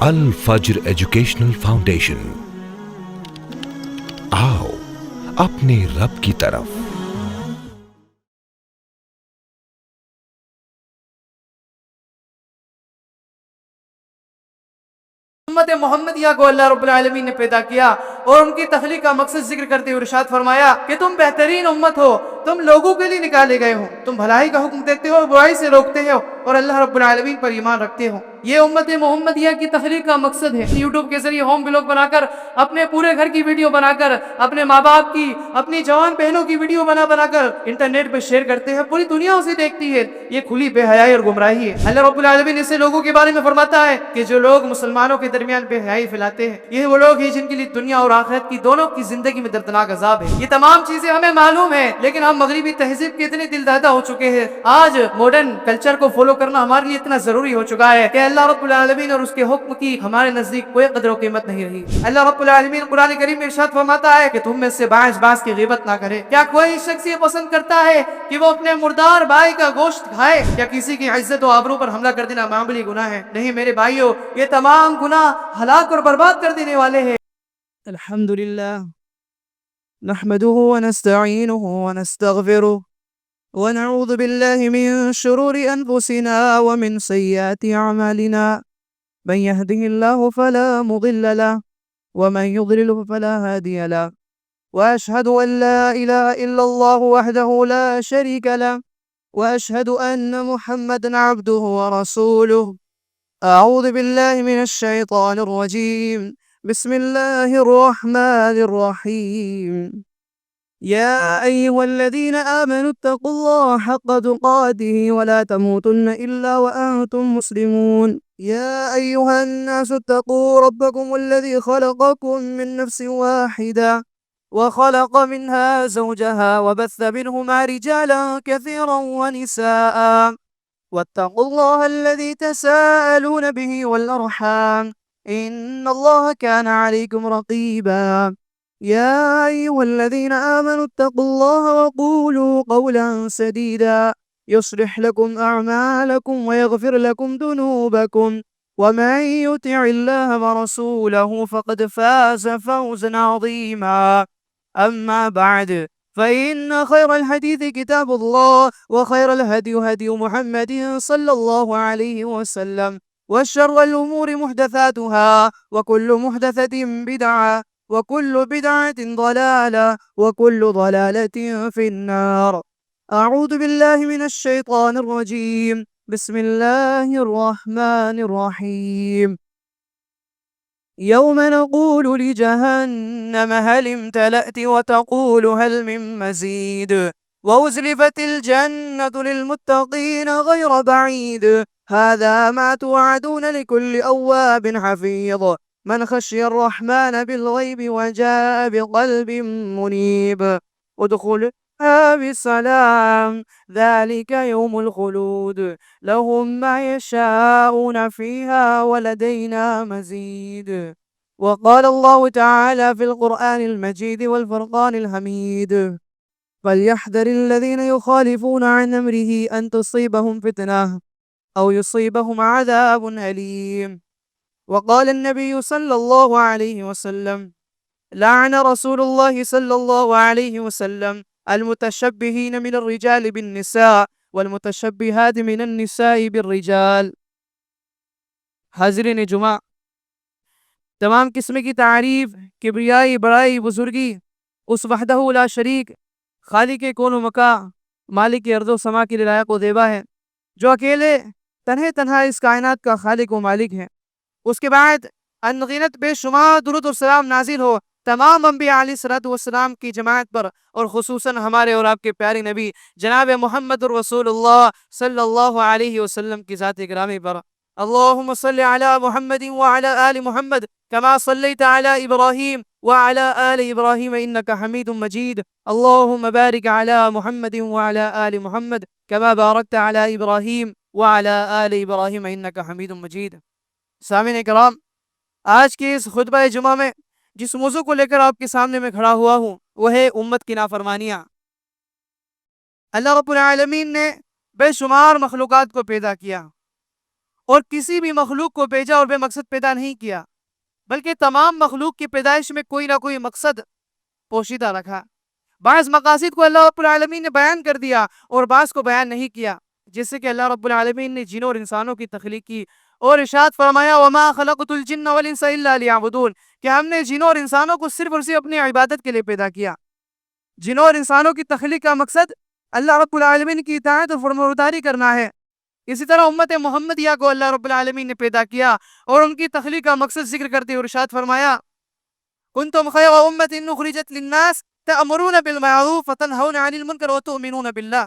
الفجر educational foundation, آؤ اپنے رب کی طرف۔ امت محمدیہ کو اللہ رب العالمین نے پیدا کیا اور ان کی تخلیق کا مقصد ذکر کرتے ہوئے ارشاد فرمایا کہ تم بہترین امت ہو، تم لوگوں کے لیے نکالے گئے ہو، تم بھلائی کا حکم دیتے ہو، برائی سے روکتے ہو اور اللہ رب العالمین پر ایمان رکھتے ہو۔ یہ امت محمدیہ کی تخلیق کا مقصد ہے۔ یوٹیوب کے ذریعے ہوم بلاگ بنا کر، اپنے پورے گھر کی ویڈیو بنا کر، اپنے ماں باپ کی، اپنی جوان بہنوں کی ویڈیو بنا کر انٹرنیٹ پہ شیئر کرتے ہیں، پوری دنیا اسے دیکھتی ہے۔ یہ کھلی بے حیائی اور گمراہی ہے۔ اللہ رب العالمین ایسے لوگوں کے بارے میں فرماتا ہے کہ جو لوگ مسلمانوں کے درمیان بے حیائی پھیلاتے ہیں، یہ وہ لوگ ہیں جن کے لیے دنیا اور آخرت کی دونوں کی زندگی میں دردناک عذاب ہے۔ یہ تمام چیزیں ہمیں معلوم ہیں، لیکن ہم مغربی تہذیب کے اتنے دل دادہ ہو چکے ہیں، آج ماڈرن کلچر کو فالو کرنا ہمارے لیے اتنا ضروری ہو چکا ہے کہ اللہ رب العالمین اور اس کے حکم کی ہمارے نزدیک کوئی قدر و قیمت نہیں رہی۔ اللہ رب العالمین قرآن کریم میں ارشاد فرماتا ہے کہ تم میں سے باعث کی غیبت نہ کرے۔ کیا کوئی شخص یہ پسند کرتا ہے کہ وہ اپنے مردار بھائی کا گوشت کھائے؟ کیا کسی کی عزت و آبرو پر حملہ کر دینا معمولی گناہ ہے؟ نہیں میرے بھائیو، یہ تمام گناہ ہلاک اور برباد کر دینے والے ہیں۔ الحمدللہ نحمده ونستعینه ونستغفره ونعوذ بالله من شرور أنفسنا ومن سيئات أعمالنا، من يهده الله فلا مضل له ومن يضلله فلا هادي له، وأشهد أن لا إله إلا الله وحده لا شريك له، وأشهد أن محمدا عبده ورسوله۔ أعوذ بالله من الشيطان الرجيم، بسم الله الرحمن الرحيم۔ يا أيها الذين آمنوا اتقوا الله حق تقاته ولا تموتن إلا وأنتم مسلمون۔ يا أيها الناس اتقوا ربكم الذي خلقكم من نفس واحدة وخلق منها زوجها وبث منهما رجالا كثيرا ونساء، واتقوا الله الذي تساءلون به والأرحام إن الله كان عليكم رقيبا۔ يا أيها الذين آمنوا اتقوا الله وقولوا قولا سديدا يصلح لكم أعمالكم ويغفر لكم ذنوبكم، ومن يطع الله ورسوله فقد فاز فوزا عظيما۔ أما بعد، فإن خير الحديث كتاب الله، وخير الهدي هدي محمد صلى الله عليه وسلم، وشر الأمور محدثاتها، وكل محدثة بدعة، وكل بدعة ضلالة، وكل ضلالة في النار۔ أعوذ بالله من الشيطان الرجيم، بسم الله الرحمن الرحيم۔ يوم نقول لجهنم هل امتلأت وتقول هل من مزيد، وأزلفت الجنة للمتقين غير بعيد، هذا ما توعدون لكل أواب حفيظ، من خشي الرحمن بالغيب وجاء بقلب منيب، ادخلها بسلام ذلك يوم الخلود، لهم ما يشاءون فيها ولدينا مزيد۔ وقال الله تعالى في القرآن المجيد والفرقان الحميد، فليحذر الذين يخالفون عن أمره أن تصيبهم فتنة أو يصيبهم عذاب أليم۔ وقال النبي صلى الله عليه وسلم، لعن رسول الله صلى الله عليه وسلم المتشبهين من الرجال بالنساء والمتشبهات من النساء بالرجال۔ حاضرین جمعہ، تمام قسم کی تعریف، کبریائی، بڑائی، بزرگی اس وحدہ لا شریک خالق کون و مکا، مالک ارض و سما کی لائق و دیبا ہے، جو اکیلے تنہا اس کائنات کا خالق و مالک ہے۔ اس کے بعد انگنت بے شمار درود و سلام نازل ہو تمام انبیاء علیہ الصلوۃ والسلام کی جماعت پر، اور خصوصاً ہمارے اور آپ کے پیارے نبی جناب محمد رسول اللہ صلی اللہ علیہ وسلم کی ذات گرامی پر۔ اللہم صلی علی محمد وعلی آل محمد کما صلیت علی ابراہیم وعلی آل ابراہیم انک حمید مجید۔ اللہم بارک علی محمد وعلی آل محمد کما بارکت علی ابراہیم وعلی آل ابراہیم انک حمید مجید۔ سامعین کرام، آج کے اس خطبہ جمعہ میں جس موضوع کو لے کر آپ کے سامنے میں کھڑا ہوا ہوں وہ ہے امت کی نافرمانیاں۔ اللہ رب العالمین نے بے شمار مخلوقات کو پیدا کیا اور کسی بھی مخلوق کو بھیجا اور بے مقصد پیدا نہیں کیا، بلکہ تمام مخلوق کی پیدائش میں کوئی نہ کوئی مقصد پوشیدہ رکھا۔ بعض مقاصد کو اللہ رب العالمین نے بیان کر دیا اور بعض کو بیان نہیں کیا، جس سے کہ اللہ رب العالمین نے جنوں اور انسانوں کی تخلیق کی اور ارشاد فرمایا وَمَا خَلَقْتُ الْجِنَّ وَالْإِنسَ إِلَّا لِيَعْبُدُونَ کہ ہم نے جنوں اور انسانوں کو صرف اور صرف اپنی عبادت کے لیے پیدا کیا۔ جنوں اور انسانوں کی تخلیق کا مقصد اللہ رب العالمین کی اطاعت اور فرمانبرداری کرنا ہے۔ اسی طرح امت محمدیہ کو اللہ رب العالمین نے پیدا کیا اور ان کی تخلیق کا مقصد ذکر کرتے ہوئے ارشاد فرمایا كنتم خير أمة أخرجت للناس تأمرون بالمعروف وتنهون عن المنکر وتؤمنون باللہ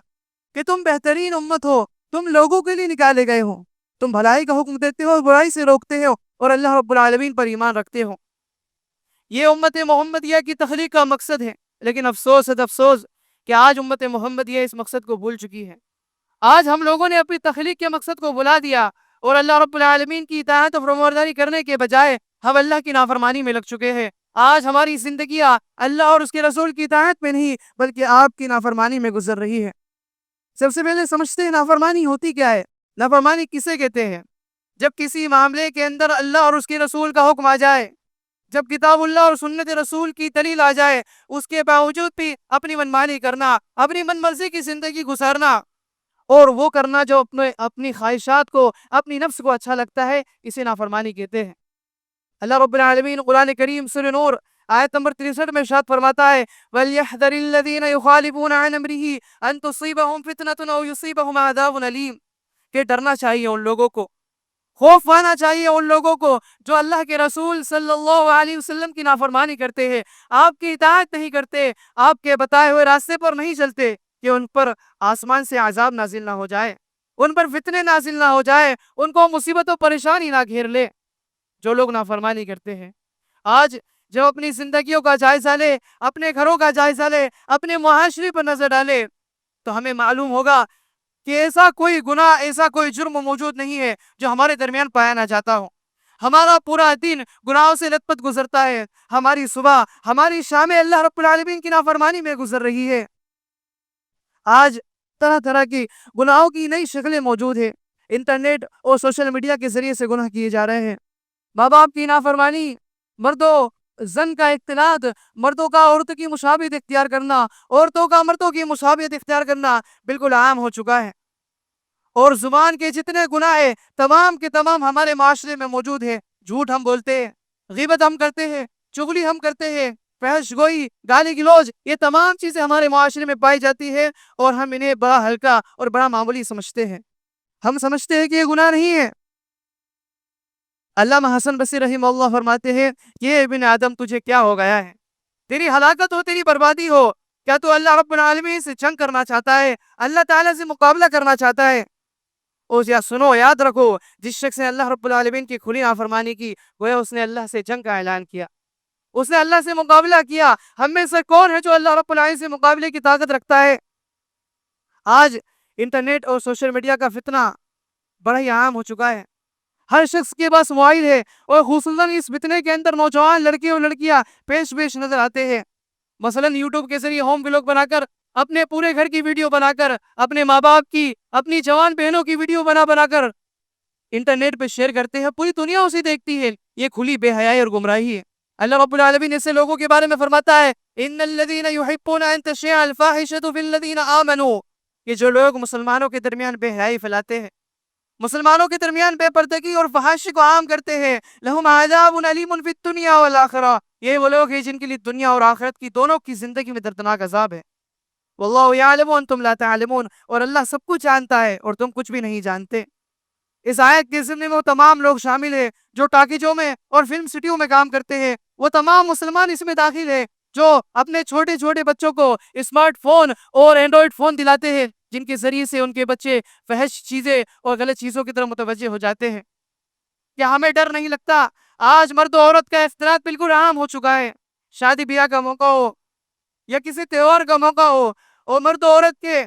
کہ تم بہترین امت ہو، تم لوگوں کے لیے نکالے گئے ہو، تم بھلائی کا حکم دیتے ہو اور برائی سے روکتے ہو اور اللہ رب العالمین پر ایمان رکھتے ہو۔ یہ امت محمدیہ کی تخلیق کا مقصد ہے، لیکن افسوس کہ آج امت محمدیہ اس مقصد کو بھول چکی ہے۔ آج ہم لوگوں نے اپنی تخلیق کے مقصد کو بھلا دیا اور اللہ رب العالمین کی اطاعت اور فرمانبرداری کرنے کے بجائے ہم اللہ کی نافرمانی میں لگ چکے ہیں۔ آج ہماری زندگیاں اللہ اور اس کے رسول کی اطاعت میں نہیں بلکہ آپ کی نافرمانی میں گزر رہی ہے۔ سب سے پہلے سمجھتے ہیں نافرمانی ہوتی کیا ہے، نافرمانی کسے کہتے ہیں؟ جب کسی معاملے کے اندر اللہ اور اس کے رسول کا حکم آ جائے، جب کتاب اللہ اور سنت رسول کی دلیل آ جائے، اس کے باوجود بھی اپنی منمانی کرنا، اپنی من مرضی کی زندگی گزارنا اور وہ کرنا جو اپنی خواہشات کو، اپنی نفس کو اچھا لگتا ہے، اسے نافرمانی کہتے ہیں۔ اللہ رب العالمین قرآن کریم سورہ نور آیت نمبر 63 میں ارشاد فرماتا ہے وَلْيَحْذَرِ الَّذِينَ يُخَالِفُونَ عَنْ أَمْرِهِ أَن تُصِيبَهُمْ فِتْنَةٌ أَوْ يُصِيبَهُمْ عَذَابٌ أَلِيمٌ کہ ڈرنا چاہیے ان لوگوں کو، خوف آنا چاہیے ان لوگوں کو جو اللہ کے رسول صلی اللہ علیہ وسلم کی نافرمانی کرتے ہیں، آپ کی اطاعت نہیں کرتے، آپ کے بتائے ہوئے راستے پر نہیں چلتے، کہ ان پر آسمان سے عذاب نازل نہ ہو جائے، ان پر فتنے نازل نہ ہو جائے، ان کو مصیبت و پریشانی نہ گھیر لے۔ جو لوگ نافرمانی کرتے ہیں آج جب اپنی زندگیوں کا جائزہ لے، اپنے گھروں کا جائزہ لے، اپنے معاشرے پر نظر ڈالے تو ہمیں معلوم ہوگا کہ ایسا کوئی گناہ، ایسا کوئی جرم موجود نہیں ہے جو ہمارے درمیان پایا نہ جاتا ہو۔ ہمارا پورا دن گناہوں سے لت پت گزرتا ہے، ہماری صبح، ہماری شامیں اللہ رب العالمین کی نافرمانی میں گزر رہی ہے۔ آج طرح طرح کی گناہوں کی نئی شکلیں موجود ہیں، انٹرنیٹ اور سوشل میڈیا کے ذریعے سے گناہ کیے جا رہے ہیں۔ ماں باپ کی نافرمانی، مردوں زن کا اختلاط، مردوں کا عورتوں کی مشابہت اختیار کرنا، عورتوں کا مردوں کی مشابہت اختیار کرنا بالکل عام ہو چکا ہے۔ اور زبان کے جتنے گناہ ہیں تمام کے تمام ہمارے معاشرے میں موجود ہیں۔ جھوٹ ہم بولتے ہیں، غیبت ہم کرتے ہیں، چغلی ہم کرتے ہیں، فحش گوئی، گالی گلوچ، یہ تمام چیزیں ہمارے معاشرے میں پائی جاتی ہے اور ہم انہیں بڑا ہلکا اور بڑا معمولی سمجھتے ہیں۔ ہم سمجھتے ہیں کہ یہ گناہ نہیں ہے۔ علامہ حسن بصری رحمہ اللہ فرماتے ہیں یہ ابن آدم تجھے کیا ہو گیا ہے، تیری ہلاکت ہو، تیری بربادی ہو، کیا تو اللہ رب العالمین سے جنگ کرنا چاہتا ہے، اللہ تعالیٰ سے مقابلہ کرنا چاہتا ہے؟ سنو، یاد رکھو، جس شخص نے اللہ رب العالمین کی کھلی نافرمانی کی گویا اس نے اللہ سے جنگ کا اعلان کیا، اس نے اللہ سے مقابلہ کیا۔ ہم میں سے کون ہے جو اللہ رب العالمین سے مقابلے کی طاقت رکھتا ہے؟ آج انٹرنیٹ اور سوشل میڈیا کا فتنہ بڑا ہی عام ہو چکا ہے، ہر شخص کے پاس موبائل ہے اور خصوصاً اس فتنے کے اندر نوجوان لڑکے اور لڑکیاں پیش نظر آتے ہیں۔ مثلاً یوٹیوب کے ذریعے ہوم ولاگ بنا کر، اپنے پورے گھر کی ویڈیو بنا کر، اپنے ماں باپ کی، اپنی جوان بہنوں کی ویڈیو بنا کر انٹرنیٹ پہ شیئر کرتے ہیں، پوری دنیا اسے دیکھتی ہے۔ یہ کھلی بے حیائی اور گمراہی ہے۔ اللہ رب العالمین ایسے لوگوں کے بارے میں فرماتا ہے ان الذین یحبون ان تشیع الفاحشۃ فی الذین آمنوا کہ جو لوگ مسلمانوں کے درمیان بے حیائی پھیلاتے ہیں، مسلمانوں کے درمیان بے پردگی اور فحاشی کو عام کرتے ہیں، لہم عذاب علیم فی الدنیا والآخرہ یہ وہ لوگ ہیں جن کے لیے دنیا اور آخرت کی دونوں کی زندگی میں دردناک عذاب ہے۔ واللہ یعلم وانتم لا تعلمون اور اللہ سب کچھ جانتا ہے اور تم کچھ بھی نہیں جانتے۔ اس آیت کے ضمن میں وہ تمام لوگ شامل ہیں جو ٹاکیجوں میں اور فلم سٹیوں میں کام کرتے ہیں، وہ تمام مسلمان اس میں داخل ہیں جو اپنے چھوٹے چھوٹے بچوں کو اسمارٹ فون اور اینڈرائڈ فون دلاتے ہیں، جن کے ذریعے سے ان کے بچے فحش چیزیں اور غلط چیزوں کی طرف متوجہ ہو جاتے ہیں۔ کیا ہمیں ڈر نہیں لگتا؟ آج مرد و عورت کا اختلاط بالکل عام ہو چکا ہے۔ شادی بیاہ کا موقع ہو یا کسی تہوار کا موقع ہو اور مرد و عورت کے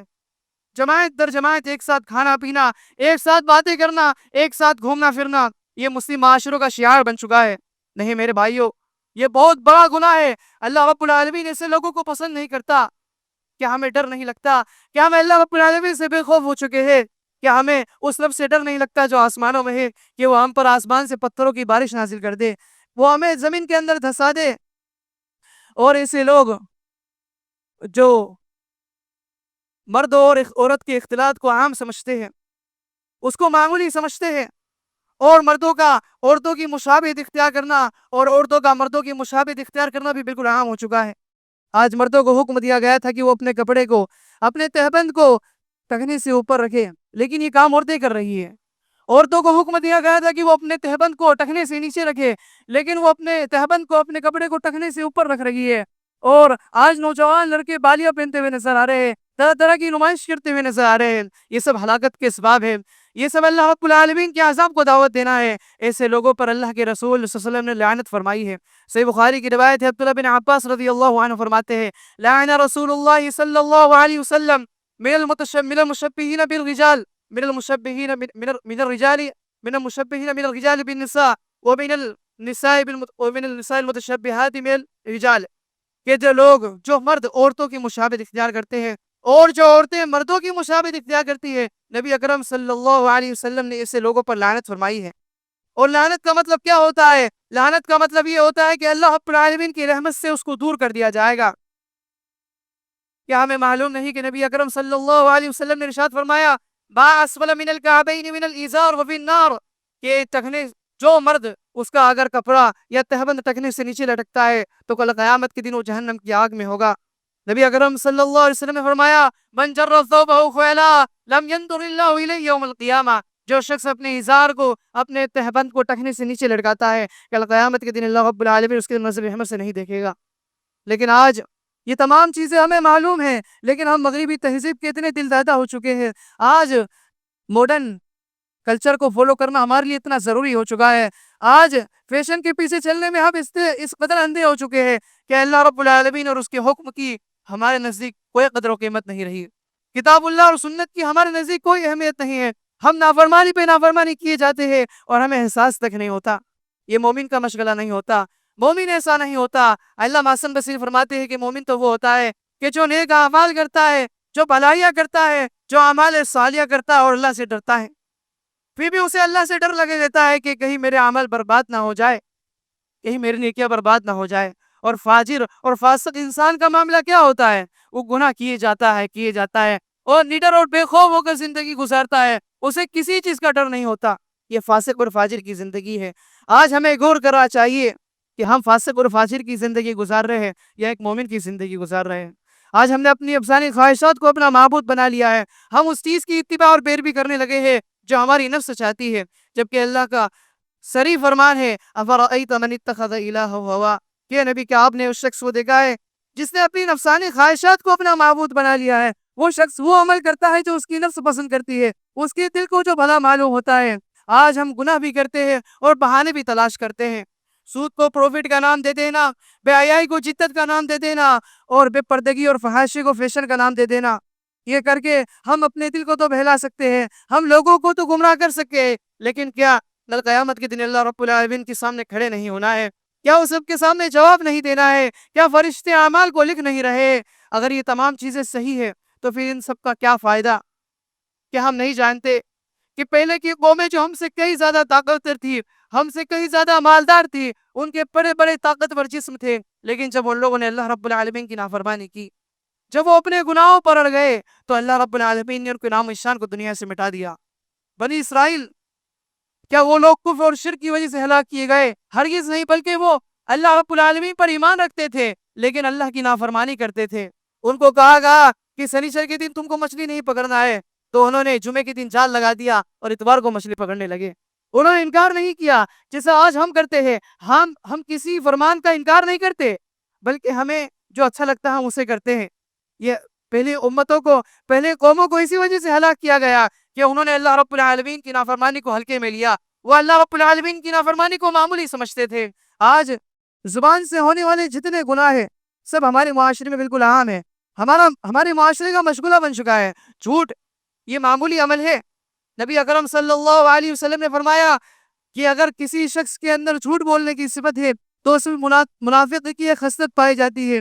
جماعت در جماعت ایک ساتھ کھانا پینا، ایک ساتھ باتیں کرنا، ایک ساتھ گھومنا پھرنا، یہ مسلم معاشروں کا شعار بن چکا ہے۔ نہیں میرے بھائیوں، یہ بہت بڑا گناہ ہے۔ اللہ رب العالمین ایسے لوگوں کو پسند نہیں کرتا۔ کیا ہمیں ڈر نہیں لگتا؟ کیا ہم اللہ رب العالمین سے بے خوف ہو چکے ہیں؟ کیا ہمیں اس رب سے ڈر نہیں لگتا جو آسمانوں میں ہے کہ وہ ہم پر آسمان سے پتھروں کی بارش نازل کر دے، وہ ہمیں زمین کے اندر دھسا دے؟ اور ایسے لوگ جو مرد اور عورت کے اختلاط کو عام سمجھتے ہیں، اس کو معمولی سمجھتے ہیں، اور مردوں کا عورتوں کی مشابہت اختیار کرنا اور عورتوں کا مردوں کی مشابہت اختیار کرنا بھی بالکل عام ہو چکا ہے۔ آج مردوں کو حکم دیا گیا تھا کہ وہ اپنے کپڑے کو، اپنے تہبند کو ٹخنے سے اوپر رکھے، لیکن یہ کام عورتیں کر رہی ہیں۔ عورتوں کو حکم دیا گیا تھا کہ وہ اپنے تہبند کو ٹخنے سے نیچے رکھے، لیکن وہ اپنے تہبند کو، اپنے کپڑے کو ٹخنے سے اوپر رکھ رہی ہے۔ اور آج نوجوان لڑکے بالیاں پہنتے ہوئے نظر آ رہے ہیں، طرح طرح کی نمائش کرتے ہوئے نظر آ رہے ہیں۔ یہ سب ہلاکت کے اسباب ہے، یہ سب اللہ رب العالمین کے عذاب کو دعوت دینا ہے۔ ایسے لوگوں پر اللہ کے رسول صلی اللہ علیہ وسلم نے لعنت فرمائی ہے۔ صحیح بخاری کی روایت ہے، عبداللہ بن عباس رضی اللہ عنہ فرماتے ہیں، لعن رسول اللہ صلی اللہ علیہ وسلم من المشبہین بالرجال، من المشبہین من الرجال، من المشبہین من الرجال بالنساء، ومن النساء المتشبہات من الرجال، کہ جو لوگ، جو مرد عورتوں کی مشابہت اختیار کرتے ہیں اور جو عورتیں مردوں کی مشابہت اختیار کرتی ہیں، نبی اکرم صلی اللہ علیہ وسلم نے ایسے لوگوں پر لعنت فرمائی ہے۔ اور لعنت کا مطلب کیا ہوتا ہے؟ لعنت کا مطلب یہ ہوتا ہے کہ اللہ رب العالمین کی رحمت سے اس کو دور کر دیا جائے گا۔ کیا ہمیں معلوم نہیں کہ نبی اکرم صلی اللہ علیہ وسلم نے ارشاد فرمایا، ما اسفل من الکعبین من الازار وفی النار، کہ ٹخنے، جو مرد، اس کا اگر کپڑا یا تہبند ٹخنے سے نیچے لٹکتا ہے تو کل قیامت کے دن وہ جہنم کی آگ میں ہوگا۔ نبی اکرم صلی اللہ علیہ وسلم نے فرمایا، من جر ثوبہ خیلا لم ينظر اللہ الیہ یوم القیامہ، جو شخص اپنے ازار کو، اپنے تہبند کو ٹخنے سے نیچے لٹکاتا ہے، کل قیامت کے دن اللہ رب العالمین اس کے نظر رحمت سے نہیں دیکھے گا۔ لیکن آج یہ تمام چیزیں ہمیں معلوم ہیں، لیکن ہم مغربی تہذیب کے اتنے دل دادہ ہو چکے ہیں، آج ماڈرن کلچر کو فالو کرنا ہمارے لیے اتنا ضروری ہو چکا ہے، آج فیشن کے پیچھے چلنے میں ہم اس قدر اندھے ہو چکے ہیں کہ اللہ رب العالمین اور اس کے حکم کی ہمارے نزدیک کوئی قدر و قیمت نہیں رہی۔ کتاب اللہ اور سنت کی ہمارے نزدیک کوئی اہمیت نہیں ہے، ہم نافرمانی پہ نافرمانی کیے جاتے ہیں اور ہمیں احساس تک نہیں ہوتا۔ یہ مومن کا مشغلہ نہیں ہوتا، مومن ایسا نہیں ہوتا۔ اللہ حسن بصری فرماتے ہیں کہ مومن تو وہ ہوتا ہے کہ جو نیک اعمال کرتا ہے، جو بھلائیاں کرتا ہے، جو اعمال صالحہ کرتا ہے اور اللہ سے ڈرتا ہے، پھر بھی اسے اللہ سے ڈر لگے رہتا ہے کہ کہیں میرے عمل برباد نہ ہو جائے، کہیں میری نیکیاں برباد نہ ہو جائے۔ اور فاجر اور فاسق انسان کا معاملہ کیا ہوتا ہے؟ وہ گناہ کیے جاتا ہے اور نڈر اور بے خوف ہو کر زندگی گزارتا ہے، اسے کسی چیز کا ڈر نہیں ہوتا۔ یہ فاسق اور فاجر کی زندگی ہے۔ آج ہمیں غور کرنا چاہیے کہ ہم فاسق اور فاجر کی زندگی گزار رہے ہیں یا ایک مومن کی زندگی گزار رہے ہیں۔ آج ہم نے اپنی افسانی خواہشات کو اپنا معبود بنا لیا ہے، ہم اس چیز کی اتباع اور پیروی کرنے لگے ہیں جو ہماری نفس چاہتی ہے، جبکہ اللہ کا صریح فرمان ہے، افرأیت من اتخذ الہہ ہوا، کہ نبی کہ آپ نے اس شخص کو دیکھا ہے جس نے اپنی نفسانی خواہشات کو اپنا معبود بنا لیا ہے۔ وہ شخص وہ عمل کرتا ہے جو اس کی نفس پسند کرتی ہے، اس کے دل کو جو بھلا معلوم ہوتا ہے۔ آج ہم گناہ بھی کرتے ہیں اور بہانے بھی تلاش کرتے ہیں، سود کو پروفٹ کا نام دے دینا، بے حیائی کو جدت کا نام دے دینا، اور بے پردگی اور فحاشی کو فیشن کا نام دے دینا۔ یہ کر کے ہم اپنے دل کو تو بہلا سکتے ہیں، ہم لوگوں کو تو گمراہ کر سکتے ہیں، لیکن کیا کل قیامت کے دن اللہ رب العالمین کے سامنے کھڑے نہیں ہونا ہے؟ کیا اس سب کے سامنے جواب نہیں دینا ہے؟ کیا فرشتے اعمال کو لکھ نہیں رہے؟ اگر یہ تمام چیزیں صحیح ہے تو پھر ان سب کا کیا فائدہ؟ کیا ہم نہیں جانتے کہ پہلے کی قومیں جو ہم سے کئی زیادہ طاقتور تھی، ہم سے کئی زیادہ مالدار تھی، ان کے بڑے بڑے طاقتور جسم تھے، لیکن جب ان لوگوں نے اللہ رب العالمین کی نافرمانی کی، جب وہ اپنے گناہوں پر اڑ گئے، تو اللہ رب العالمین نے ان کے نام و شان کو دنیا سے مٹا دیا۔ بنی اسرائیل، کیا وہ لوگ کفر اور شرک کی وجہ سے ہلاک کیے گئے؟ ہرگز نہیں، بلکہ وہ اللہ رب العالمین پر ایمان رکھتے تھے لیکن اللہ کی نافرمانی کرتے تھے۔ ان کو کہا گیا کہ شنیچر کے دن تم کو مچھلی نہیں پکڑنا ہے، تو انہوں نے جمعے کے دن جال لگا دیا اور اتوار کو مچھلی پکڑنے لگے۔ انہوں نے انکار نہیں کیا جیسا آج ہم کرتے ہیں، ہم کسی فرمان کا انکار نہیں کرتے، بلکہ ہمیں جو اچھا لگتا ہے ہم اسے کرتے ہیں۔ یہ پہلے قوموں کو اسی وجہ سے ہلاک کیا گیا کہ انہوں نے اللہ رب العالمین کی نافرمانی کو ہلکے میں لیا، وہ اللہ رب العالمین کی نافرمانی کو معمولی سمجھتے تھے۔ آج زبان سے ہونے والے جتنے گناہ ہیں سب ہمارے معاشرے میں بالکل عام ہے، ہمارے معاشرے کا مشغلہ بن چکا ہے۔ جھوٹ یہ معمولی عمل ہے۔ نبی اکرم صلی اللہ علیہ وسلم نے فرمایا کہ اگر کسی شخص کے اندر جھوٹ بولنے کی صفت ہے تو اس میں منافق کی ایک خصلت پائی جاتی ہے،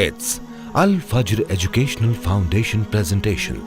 It's Al Fajr Educational Foundation presentation.